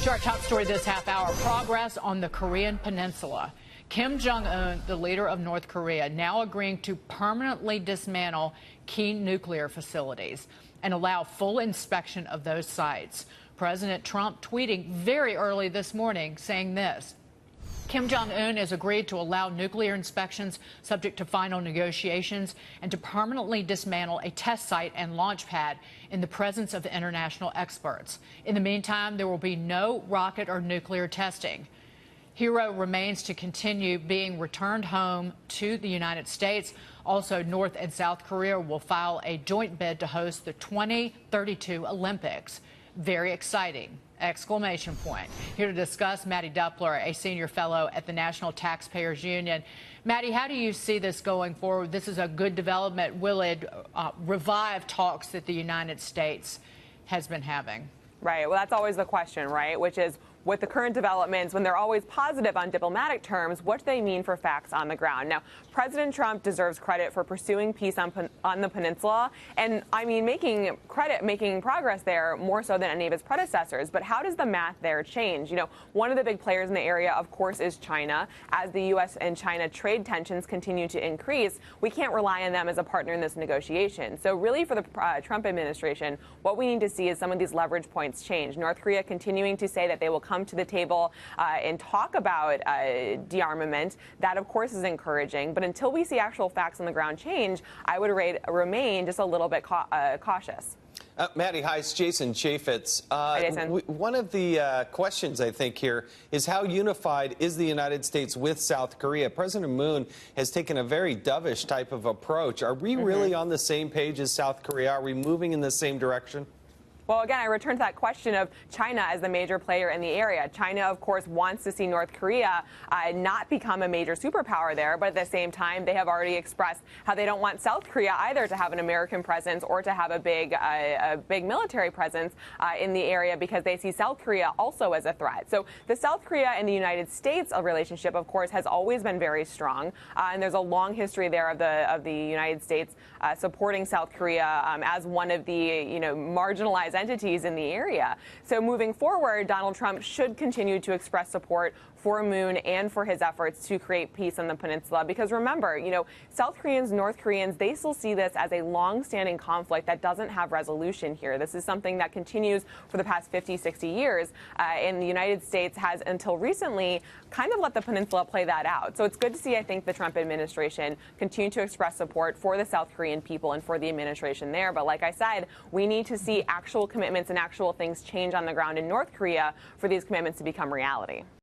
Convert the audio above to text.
To our top story this half hour, progress on the Korean Peninsula. Kim Jong-un, the leader of North Korea, now agreeing to permanently dismantle key nuclear facilities and allow full inspection of those sites. President Trump tweeting very early this morning saying this: Kim Jong-un has agreed to allow nuclear inspections subject to final negotiations and to permanently dismantle a test site and launch pad in the presence of international experts. In the meantime, there will be no rocket or nuclear testing. Hero remains to continue being returned home to the United States. Also, North and South Korea will file a joint bid to host the 2032 Olympics. Very exciting! Exclamation point. Here to discuss, Maddie Duppler, a senior fellow at the National Taxpayers Union. Maddie, how do you see this going forward? This is a good development. Will it revive talks that the United States has been having? Right. Well, that's always the question, right? Which is, with the current developments, when they're always positive on diplomatic terms, what do they mean for facts on the ground? Now, President Trump deserves credit for pursuing peace on the peninsula, and I mean making progress there more so than any of his predecessors. But how does the math there change? You know, one of the big players in the area, of course, is China. As the U.S. and China trade tensions continue to increase, we can't rely on them as a partner in this negotiation. So really, for the Trump administration, what we need to see is some of these leverage points change. North Korea continuing to say that they will come to the table and talk about de-armament. That, of course, is encouraging. But until we see actual facts on the ground change, I would remain just a little bit cautious. Maddie, hi, it's Jason Chaffetz. Hi, Jason. One of the questions, I think, here is how unified is the United States with South Korea? President Moon has taken a very dovish type of approach. Are we really on the same page as South Korea? Are we moving in the same direction? Well, again, I return to that question of China as the major player in the area. China, of course, wants to see North Korea not become a major superpower there, but at the same time, they have already expressed how they don't want South Korea either to have an American presence or to have a big military presence in the area, because they see South Korea also as a threat. So the South Korea and the United States relationship, of course, has always been very strong, and there's a long history there of the United States supporting South Korea as one of the marginalized entities in the area. So moving forward, Donald Trump should continue to express support for Moon and for his efforts to create peace on the peninsula. Because remember, South Koreans, North Koreans, they still see this as a long-standing conflict that doesn't have resolution here. This is something that continues for the past 50, 60 years. And the United States has, until recently, kind of let the peninsula play that out. So it's good to see, I think, the Trump administration continue to express support for the South Korean people and for the administration there. But like I said, we need to see actual commitments and actual things change on the ground in North Korea for these commitments to become reality.